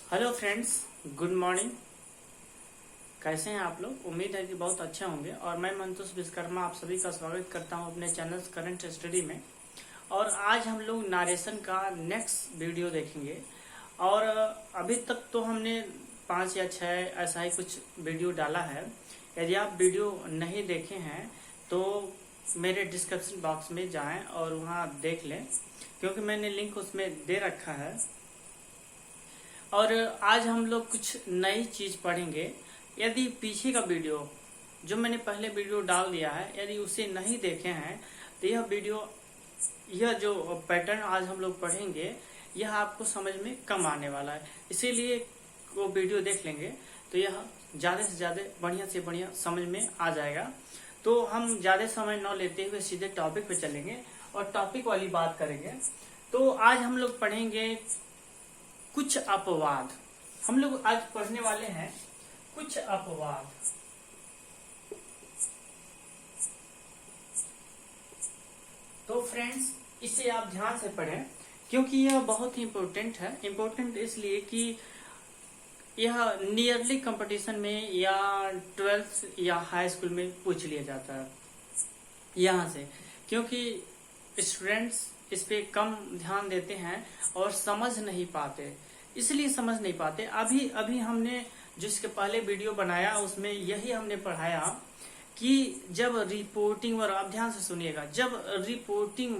Hello friends, good morning. कैसे हैं आप लोग? उम्मीद है कि बहुत अच्छे होंगे। और मैं मंतोष विश्वकर्मा आप सभी का स्वागत करता हूं अपने चैनल करंट स्टडी में। और आज हम लोग नारेशन का नेक्स्ट वीडियो देखेंगे। और अभी तक तो हमने 5 या 6 ऐसा ही कुछ वीडियो डाला है। यदि आप वीडियो नहीं देखे हैं तो मेरे डिस्क्रिप्शन बॉक्स में जाएं और वहां देख लें, क्योंकि मैंने लिंक उसमें दे रखा है। और आज हम लोग कुछ नई चीज पढ़ेंगे। यदि पीछे का वीडियो जो मैंने पहले वीडियो डाल दिया है, यदि उसे नहीं देखे हैं तो यह जो पैटर्न आज हम लोग पढ़ेंगे यह आपको समझ में कम आने वाला है। इसीलिए वो वीडियो देख लेंगे तो यह ज्यादा से ज्यादा बढ़िया से बढ़िया समझ में आ जाएगा। तो हम ज्यादा समय न लेते हुए सीधे टॉपिक पे चलेंगे और टॉपिक वाली बात करेंगे। तो आज हम लोग पढ़ेंगे कुछ अपवाद। हम लोग आज पढ़ने वाले हैं कुछ अपवाद। तो फ्रेंड्स, इसे आप ध्यान से पढ़ें क्योंकि यह बहुत ही इम्पोर्टेंट है। इम्पोर्टेंट इसलिए कि यह नियरली कंपटीशन में या 12th या हाई स्कूल में पूछ लिया जाता है यहाँ से, क्योंकि स्टूडेंट्स इस पे कम ध्यान देते हैं और समझ नहीं पाते। इसलिए समझ नहीं पाते। अभी हमने जिसके पहले वीडियो बनाया उसमें यही हमने पढ़ाया कि जब रिपोर्टिंग वर्ब, आप ध्यान से सुनिएगा, जब रिपोर्टिंग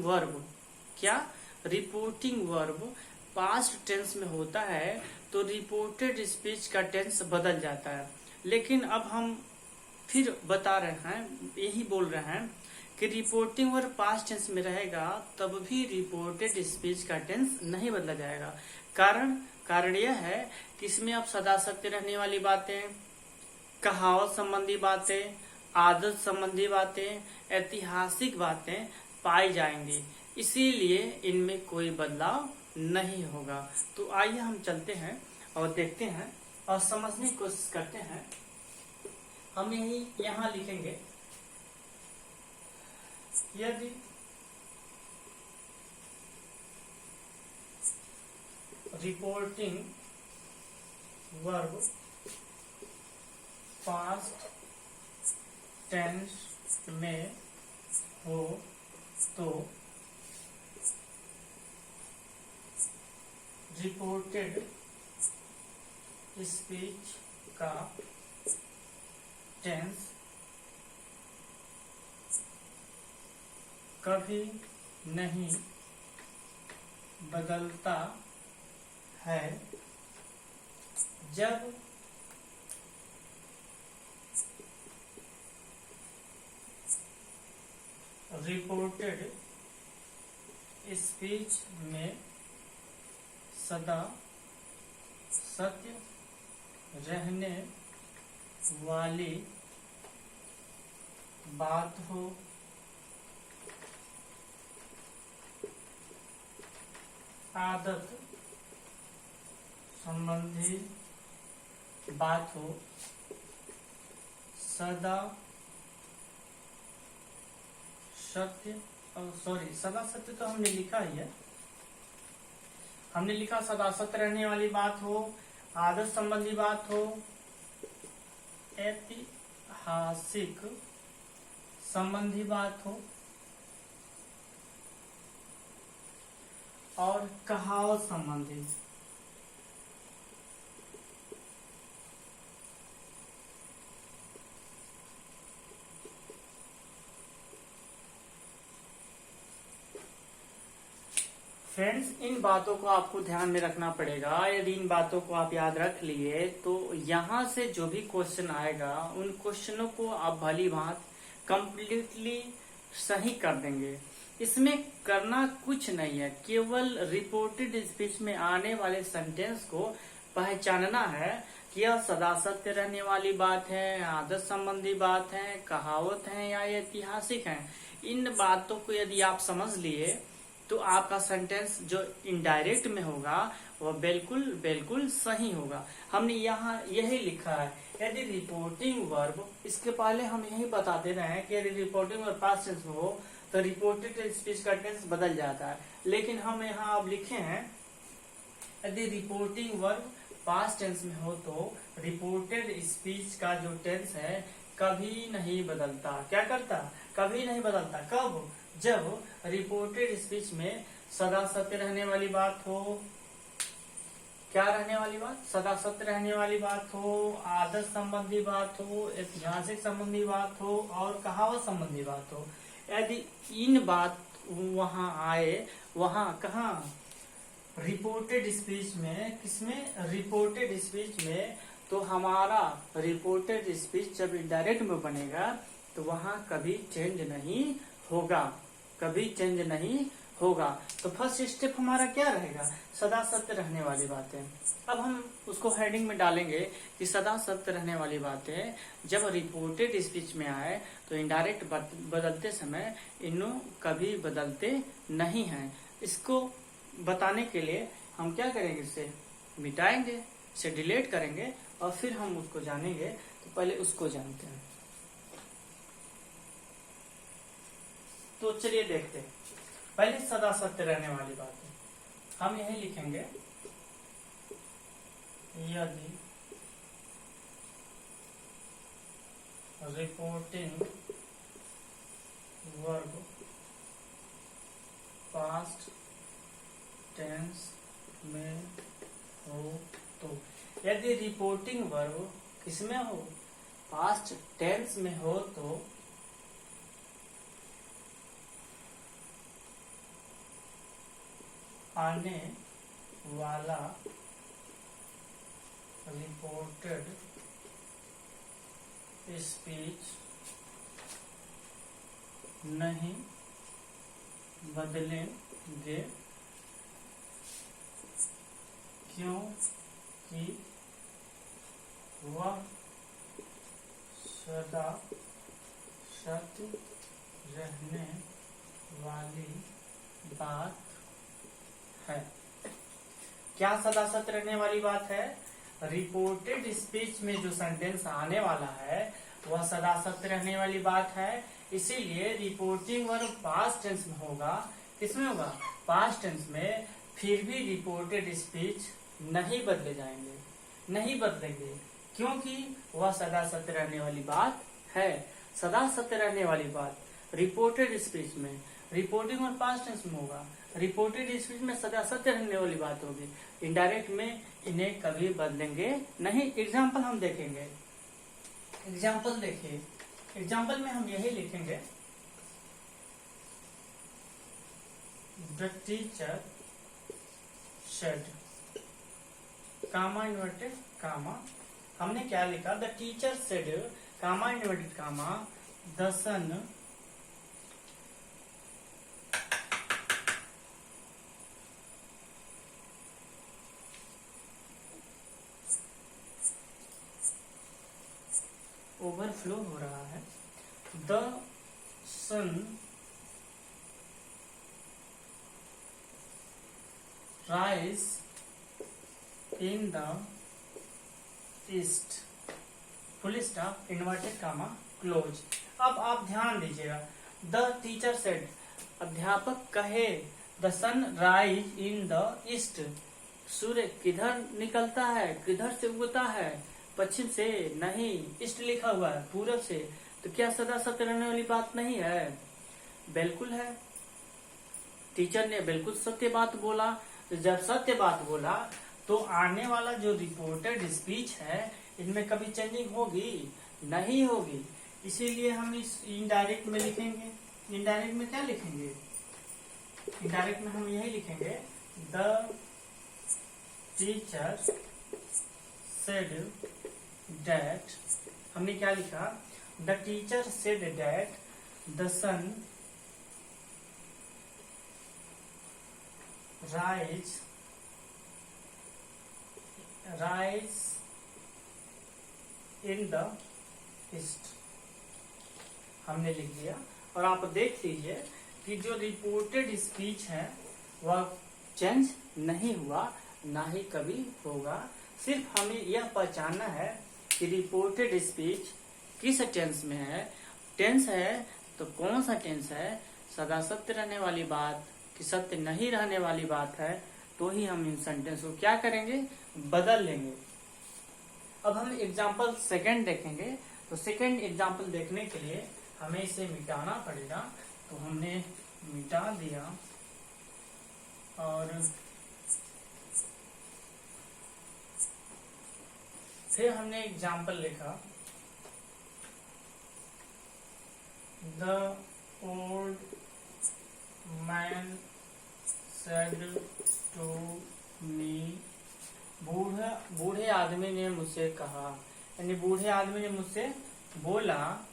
वर्ब पास्ट टेंस में होता है तो रिपोर्टेड स्पीच का टेंस बदल जाता है। लेकिन अब हम फिर बता रहे हैं, यही बोल रहे हैं कि रिपोर्टिंग वर्ब पास्ट टेंस में रहेगा तब भी रिपोर्टेड स्पीच का टेंस नहीं बदला जाएगा। कारण यह है कि इसमें अब सदा सत्य रहने वाली बातें, कहावत संबंधी बातें, आदत संबंधी बातें, ऐतिहासिक बातें पाई जाएंगी। इसीलिए इनमें कोई बदलाव नहीं होगा। तो आइए हम चलते हैं और देखते हैं और समझने की कोशिश करते हैं। हम यहाँ लिखेंगे, यदि रिपोर्टिंग वर्ब पास्ट टेंस में हो तो रिपोर्टेड स्पीच का टेंस कभी नहीं बदलता है जब रिपोर्टेड स्पीच में सदा सत्य रहने वाली बात हो, आदत संबंधी बात हो, सदा सत्य तो हमने लिखा ही है। हमने लिखा सदा सत्य रहने वाली बात हो, आदत संबंधी बात हो, ऐतिहासिक संबंधी बात हो और कहावत संबंधी। फ्रेंड्स, इन बातों को आपको ध्यान में रखना पड़ेगा। यदि इन बातों को आप याद रख लिए तो यहाँ से जो भी क्वेश्चन आएगा उन क्वेश्चनों को आप भली भांति कंप्लीटली सही कर देंगे। इसमें करना कुछ नहीं है, केवल रिपोर्टेड स्पीच में आने वाले सेंटेंस को पहचानना है कि यह सदा सत्य रहने वाली बात है, आदत संबंधी बात है, कहावत है या ऐतिहासिक है। इन बातों को यदि आप समझ लिए तो आपका सेंटेंस जो इनडायरेक्ट में होगा वह बिल्कुल सही होगा। हमने यहाँ यही लिखा है, यदि रिपोर्टिंग वर्ब, इसके पहले हम यही बता दे रहे हैं कि यदि रिपोर्टिंग वर्ब पास्ट टेंस में हो तो रिपोर्टेड स्पीच का टेंस बदल जाता है। लेकिन हम यहाँ अब लिखे हैं यदि रिपोर्टिंग वर्ब पास्ट टेंस में हो तो रिपोर्टेड स्पीच का जो टेंस है कभी नहीं बदलता। क्या करता? कभी नहीं बदलता। कब? जब रिपोर्टेड स्पीच में सदा सत्य रहने वाली बात हो। क्या रहने वाली बात? सदा सत्य रहने वाली बात हो, आदर्श संबंधी बात हो, ऐतिहासिक संबंधी बात हो और कहावत संबंधी बात हो। यदि इन बात वहां आए, वहां कहा? रिपोर्टेड स्पीच में। किसमें? रिपोर्टेड स्पीच में। तो हमारा रिपोर्टेड स्पीच जब इनडायरेक्ट में बनेगा तो वहां कभी चेंज नहीं होगा, कभी चेंज नहीं होगा। तो फर्स्ट स्टेप हमारा क्या रहेगा? सदा सत्य रहने वाली बातें। अब हम उसको हेडिंग में डालेंगे कि सदा सत्य रहने वाली बातें जब रिपोर्टेड स्पीच में आए तो इनडायरेक्ट बदलते समय इन्हों कभी बदलते नहीं हैं। इसको बताने के लिए हम क्या करेंगे? इसे मिटाएंगे, इसे डिलीट करेंगे और फिर हम उसको जानेंगे। तो पहले उसको जानते हैं। तो चलिए देखते हैं। पहले सदा सत्य रहने वाली बात है, हम यही लिखेंगे यदि रिपोर्टिंग वर्ब पास्ट टेंस में हो तो। यदि रिपोर्टिंग वर्ब किसमें हो? पास्ट टेंस में हो तो आने वाला रिपोर्टेड स्पीच नहीं बदलेंगे, क्योंकि वह सदा सत्य रहने वाली बात है। क्या सदा सत्य रहने वाली बात है? रिपोर्टेड स्पीच में जो सेंटेंस आने वाला है वह सदा सत्य रहने वाली बात है। इसीलिए रिपोर्टिंग वर्ब पास्ट टेंस में होगा। किसमें होगा? पास्ट टेंस में। फिर भी रिपोर्टेड स्पीच नहीं बदले जाएंगे, नहीं बदलेंगे, क्योंकि वह सदा सत्य रहने वाली बात है। सदा सत्य रहने वाली बात रिपोर्टेड स्पीच में, रिपोर्टिंग और पास्ट टेंस में होगा। रिपोर्टेड स्पीच में सदा सत्य रहने वाली बात होगी, इनडायरेक्ट में इन्हें कभी बदलेंगे नहीं। एग्जाम्पल हम देखेंगे। एग्जाम्पल देखिए, एग्जाम्पल में हम यही लिखेंगे the teacher said, comma inverted comma. हमने क्या लिखा? The teacher said, comma inverted comma, the sun overflow हो रहा है, the sun rise in the east, full stop, inverted comma, close. अब आप ध्यान दीजिएगा, द टीचर सेड, अध्यापक कहे, the sun rise in the east, सूर्य किधर निकलता है, किधर से उगता है? पश्चिम से नहीं, ईस्ट लिखा हुआ है, पूरब से। तो क्या सदा सत्य रहने वाली बात नहीं है? बिल्कुल है। टीचर ने बिल्कुल सत्य बात बोला। तो जब सत्य बात बोला तो आने वाला जो रिपोर्टेड स्पीच है इनमें कभी चेंजिंग होगी? नहीं होगी। इसीलिए हम इस इनडायरेक्ट में लिखेंगे। इनडायरेक्ट में क्या लिखेंगे? इनडायरेक्ट में हम यही लिखेंगे द टीचर सेड दैट। हमने क्या लिखा? The teacher said that the sun rise in the east. हमने लिख दिया। और आप देख लीजिए कि जो रिपोर्टेड स्पीच है वह चेंज नहीं हुआ, ना ही कभी होगा। सिर्फ हमें यह पहचानना है कि रिपोर्टेड स्पीच किस टेंस में है। टेंस है तो कौन सा टेंस है? सदा सत्य रहने वाली बात कि सत्य नहीं रहने वाली बात है, तो ही हम इन सेंटेंस को क्या करेंगे? बदल लेंगे। अब हम एग्जाम्पल सेकंड देखेंगे। तो सेकंड एग्जाम्पल देखने के लिए हमें इसे मिटाना पड़ेगा। तो हमने मिटा दिया और फिर हमने एग्जाम्पल लिखा, the old man said to me, बूढ़े आदमी ने मुझसे कहा, यानी बूढ़े आदमी ने मुझसे बोला,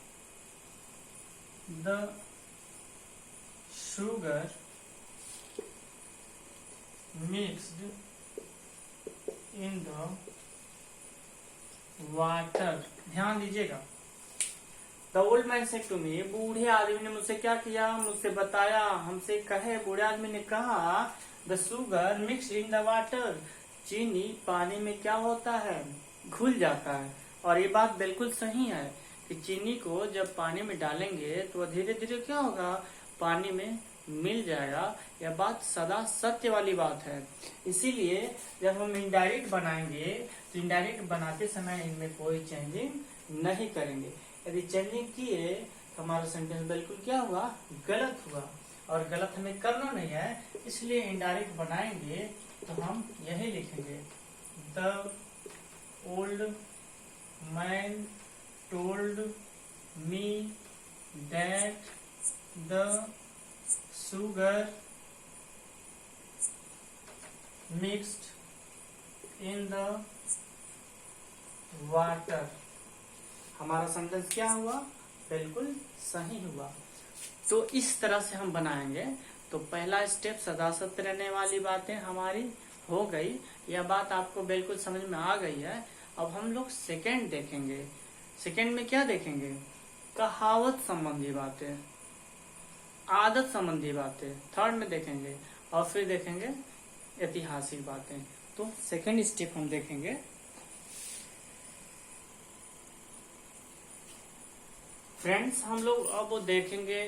the sugar mixed in the water. ध्यान दीजिएगा, the old man said to me, बूढ़े आदमी ने मुझसे क्या किया, मुझसे बताया, हमसे कहे, बूढ़े आदमी ने कहा, the sugar mixed in the water, चीनी पानी में क्या होता है, घुल जाता है। और ये बात बिल्कुल सही है कि चीनी को जब पानी में डालेंगे तो धीरे धीरे क्या होगा, पानी में मिल जाएगा। यह बात सदा सत्य वाली बात है। इसीलिए जब हम इनडायरेक्ट बनाएंगे तो इनडायरेक्ट बनाते समय इनमें कोई चेंजिंग नहीं करेंगे। यदि चेंजिंग किए तो हमारा सेंटेंस बिल्कुल क्या हुआ, गलत हुआ, और गलत हमें करना नहीं है। इसलिए इनडायरेक्ट बनाएंगे तो हम यही लिखेंगे, the old man told me that the sugar mixed in the water। हमारा सेंटेंस क्या हुआ, बिल्कुल सही हुआ। तो इस तरह से हम बनाएंगे। तो पहला स्टेप सदा सत्य रहने वाली बातें हमारी हो गई। यह बात आपको बिल्कुल समझ में आ गई है। अब हम लोग सेकंड देखेंगे। सेकंड में क्या देखेंगे, कहावत संबंधी बातें, आदत संबंधी बातें थर्ड में देखेंगे, और फिर देखेंगे ऐतिहासिक बातें। तो सेकंड स्टेप हम देखेंगे। फ्रेंड्स, हम लोग अब देखेंगे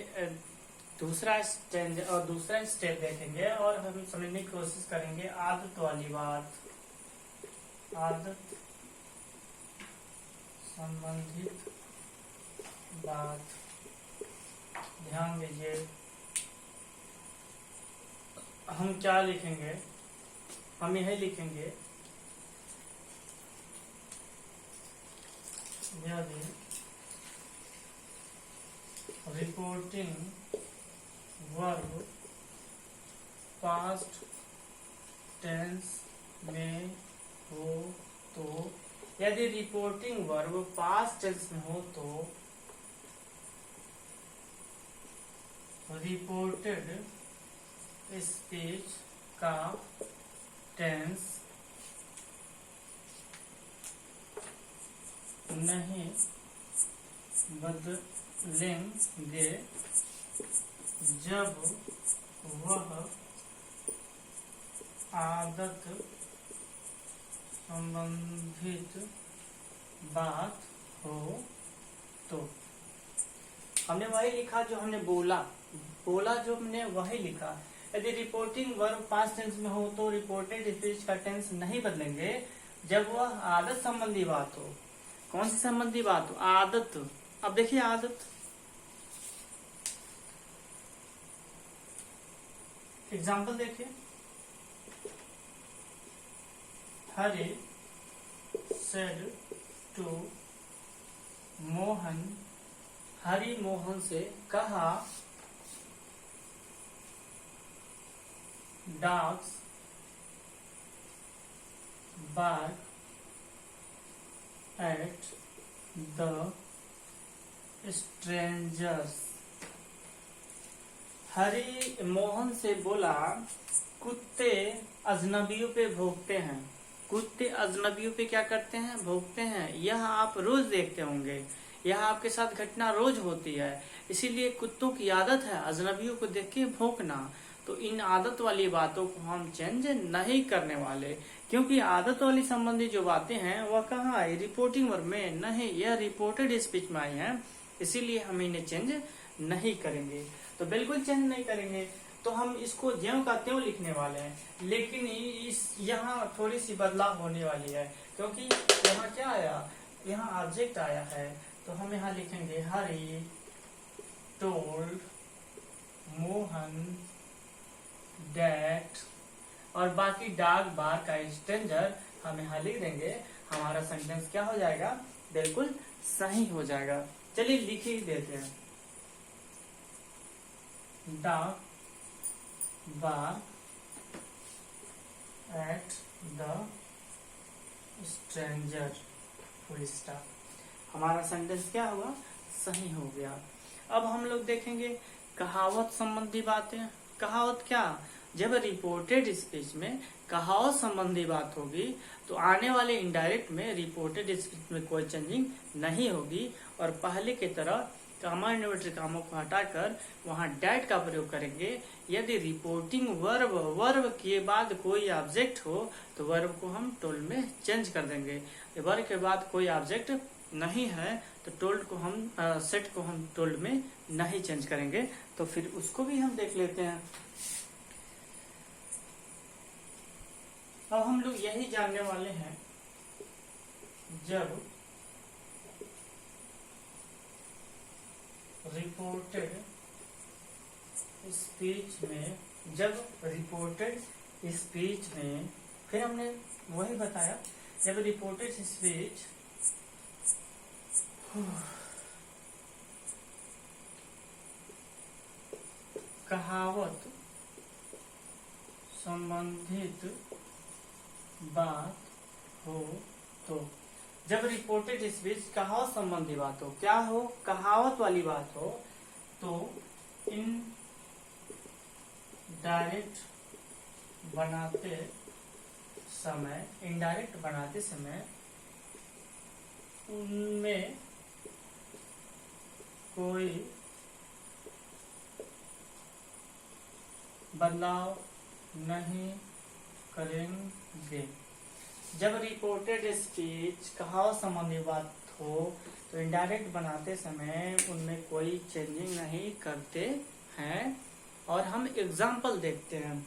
दूसरा स्टेज और दूसरा स्टेप देखेंगे, और हम समझने की कोशिश करेंगे आदत वाली बात, आदत संबंधित बात। ध्यान दीजिए, हम क्या लिखेंगे, हम यही लिखेंगे, यदि रिपोर्टिंग वर्ब पास्ट टेंस में हो तो, यदि रिपोर्टिंग वर्ब पास्ट टेंस में हो तो रिपोर्टेड स्पीच का टेंस नहीं बदलेंगे जब वह आदत संबंधित बात हो तो। हमने वही लिखा जो हमने बोला जो हमने वही लिखा। यदि रिपोर्टिंग वर्ब पास्ट टेंस में हो तो रिपोर्टेड स्पीच का टेंस नहीं बदलेंगे जब वह आदत संबंधी बात हो। कौन सी संबंधी बात हो, आदत। अब देखिए आदत, एग्जाम्पल देखिए, हरि सेड टू मोहन, हरि मोहन से कहा, dogs bark at the strangers। Hari Mohan से बोला, कुत्ते अजनबियों पे भौंकते हैं। कुत्ते अजनबियों पे क्या करते हैं, भौंकते हैं। यह आप रोज देखते होंगे, यह आपके साथ घटना रोज होती है। इसीलिए कुत्तों की आदत है अजनबियों को देख के भौंकना। तो इन आदत वाली बातों को हम चेंज नहीं करने वाले, क्योंकि आदत वाली संबंधी जो बातें हैं वह कहाँ है, रिपोर्टिंग वर्ब में नहीं, यह रिपोर्टेड स्पीच में आई है। इसीलिए हम इन्हें चेंज नहीं करेंगे। तो बिल्कुल चेंज नहीं करेंगे। तो हम इसको ज्यों का त्यों लिखने वाले हैं, लेकिन इस यहाँ थोड़ी सी बदलाव होने वाली है, क्योंकि यहाँ क्या आया, यहाँ ऑब्जेक्ट आया है, तो हम यहाँ लिखेंगे हरी टोल्ड मोहन दैट, और बाकी डाक बार का स्ट्रेंजर हम यहाँ लिख देंगे। हमारा सेंटेंस क्या हो जाएगा, बिल्कुल सही हो जाएगा। चलिए लिख ही देते हैं। Dog bark at the stranger, full stop. हमारा सेंटेंस क्या हुआ, सही हो गया। अब हम लोग देखेंगे कहावत संबंधी बातें। कहावत क्या, जब रिपोर्टेड स्पीच में कहावत संबंधी बात होगी तो आने वाले इनडायरेक्ट में रिपोर्टेड स्पीच में कोई चेंजिंग नहीं होगी, और पहले की तरह कामा इन्वर्टेड कामों को हटाकर वहां डैट का प्रयोग करेंगे। यदि रिपोर्टिंग वर्ब के बाद कोई ऑब्जेक्ट हो तो वर्ब को हम टोल्ड में चेंज कर देंगे। वर्ब के बाद कोई ऑब्जेक्ट नहीं है तो टोल्ड को हम सेट को हम टोल्ड में नहीं चेंज करेंगे। तो फिर उसको भी हम देख लेते हैं। अब हम लोग यही जानने वाले हैं, जब रिपोर्टेड स्पीच में, फिर हमने वही बताया, जब रिपोर्टेड स्पीच कहावत संबंधित बात हो तो, जब रिपोर्टेड स्पीच कहावत संबंधी बात हो, क्या हो, कहावत वाली बात हो, तो इन डायरेक्ट बनाते समय उनमें कोई बदलाव नहीं करेंगे। जब रिपोर्टेड स्पीच कहावत संबंधी बात हो तो इनडायरेक्ट बनाते समय उनमें कोई चेंजिंग नहीं करते हैं। और हम एग्जाम्पल देखते हैं।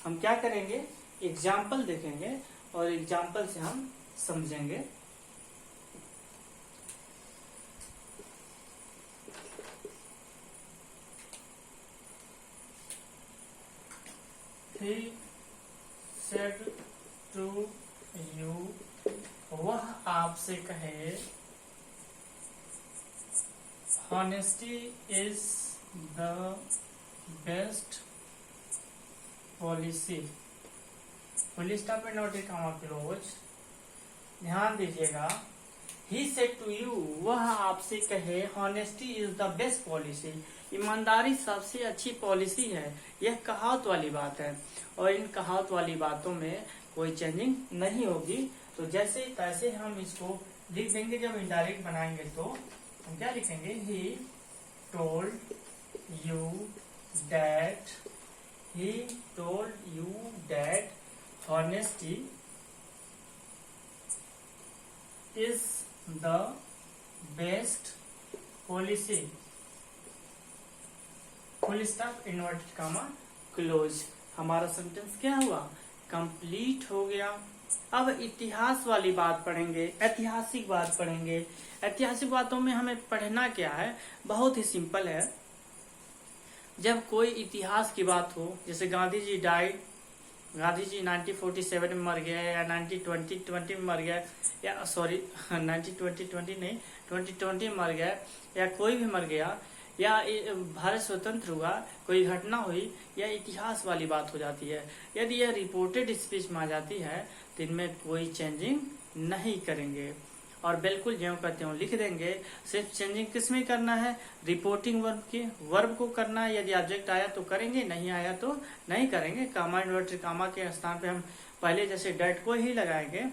हम क्या करेंगे, एग्जाम्पल देखेंगे और एग्जाम्पल से हम समझेंगे। He said to you, वह आपसे कहे, honesty is the best policy। Full stop में नोट कॉमा क्लोज। ध्यान दीजिएगा, He said to you, वह आपसे कहे, honesty is the best policy। ईमानदारी सबसे अच्छी पॉलिसी है। यह कहावत वाली बात है और इन कहावत वाली बातों में कोई चेंजिंग नहीं होगी। तो जैसे तैसे हम इसको लिख देंगे। जब इनडायरेक्ट बनाएंगे तो हम क्या लिखेंगे, He told you that honesty is the best policy। Full stop inverted comma close. हमारा सेंटेंस क्या हुआ, कंप्लीट हो गया। अब इतिहास वाली बात पढ़ेंगे, ऐतिहासिक बात पढ़ेंगे। ऐतिहासिक बातों में हमें पढ़ना क्या है, बहुत ही सिंपल है। जब कोई इतिहास की बात हो, जैसे गांधी जी 1947 में मर गया, या 2020 में मर गया, या सॉरी 2020 नहीं 2020 में मर गया, या कोई भी मर गया, या भारत स्वतंत्र हुआ, कोई घटना हुई, या इतिहास वाली बात हो जाती है। यदि यह रिपोर्टेड स्पीच में आ जाती है तो इनमें कोई चेंजिंग नहीं करेंगे और बिल्कुल ज्यों का त्यों लिख देंगे। सिर्फ चेंजिंग किस में करना है, रिपोर्टिंग वर्ब को करना है। यदि ऑब्जेक्ट आया तो करेंगे, नहीं आया तो नहीं करेंगे। कामा इन्वर्टेड कामा के स्थान पे हम पहले जैसे डैट को ही लगाएंगे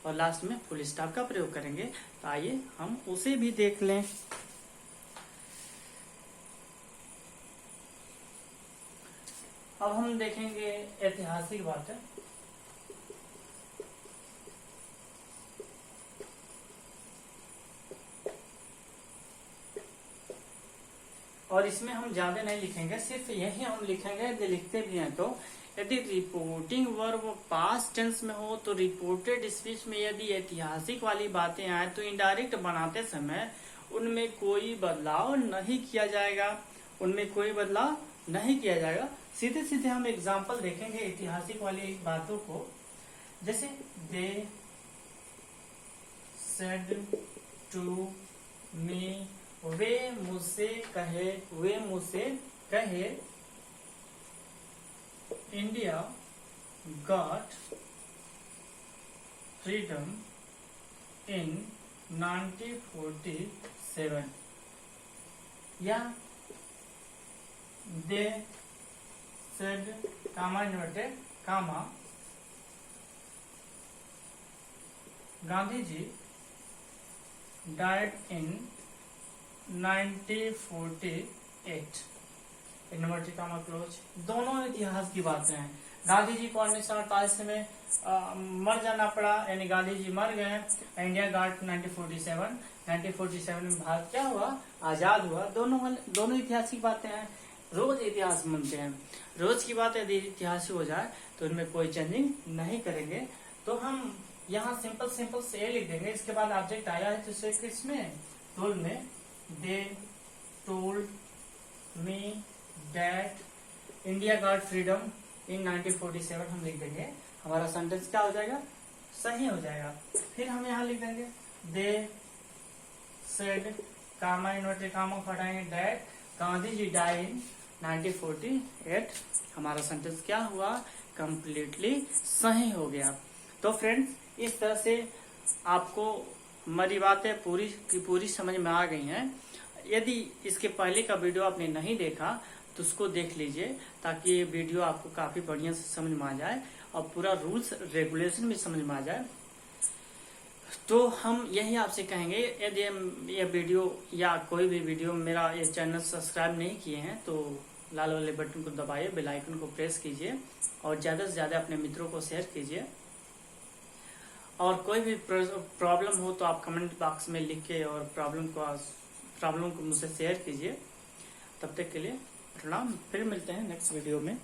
और लास्ट में फुल स्टॉप का प्रयोग करेंगे। तो आइए हम उसे भी देख लें। अब हम देखेंगे ऐतिहासिक बातें। और इसमें हम ज्यादा नहीं लिखेंगे, सिर्फ यही हम लिखेंगे। यदि लिखते भी हैं तो यदि रिपोर्टिंग वर्ब पास्ट टेंस में हो तो रिपोर्टेड स्पीच में यदि ऐतिहासिक वाली बातें आए तो इनडायरेक्ट बनाते समय उनमें कोई बदलाव नहीं किया जाएगा, उनमें कोई बदलाव नहीं किया जाएगा। सीधे सीधे हम एग्जाम्पल देखेंगे ऐतिहासिक वाली बातों को। जैसे दे सेड टू मी, वे मुझसे कहे इंडिया गॉट फ्रीडम इन 1947, या they said Gandhi ji died in 1948, inverted comma close. दोनों इतिहास की बातें हैं। गांधी जी को 1948 में मर जाना पड़ा, यानी गांधी जी मर गए। इंडिया गॉट 1947 में भारत क्या हुआ, आजाद हुआ। दोनों इतिहास की बातें हैं। रोज इतिहास मनते हैं, रोज की बात यदि इतिहास हो जाए तो इनमें कोई चेंजिंग नहीं करेंगे। तो हम यहाँ सिंपल से लिख देंगे। इसके बाद ऑब्जेक्ट आया है तो इसे किसमें, टोल्ड में। They told me that India got freedom in 1947 हम लिख देंगे। हमारा सेंटेंस क्या हो जाएगा, सही हो जाएगा। फिर हम यहाँ लिख देंगे दे सेड कामा इन्वर्टेड कामा हटाएंगे दैट गांधी जी डाई इन 1948। हमारा सेंटेंस क्या हुआ, कंप्लीटली सही हो गया। तो फ्रेंड्स, इस तरह से आपको हमारी बातें पूरी की पूरी समझ में आ गई हैं। यदि इसके पहले का वीडियो आपने नहीं देखा तो उसको देख लीजिए, ताकि ये वीडियो आपको काफी बढ़िया से समझ में आ जाए और पूरा रूल्स रेगुलेशन भी समझ में आ जाए। तो हम यही आपसे कहेंगे, यदि ये वीडियो या कोई भी वीडियो मेरा ये चैनल सब्सक्राइब नहीं किए हैं तो लाल वाले बटन को दबाइए, बेल आइकन को प्रेस कीजिए और ज्यादा से ज्यादा अपने मित्रों को शेयर कीजिए। और कोई भी प्रॉब्लम हो तो आप कमेंट बॉक्स में लिख के और प्रॉब्लम को मुझसे शेयर कीजिए। तब तक के लिए प्रणाम, फिर मिलते हैं नेक्स्ट वीडियो में।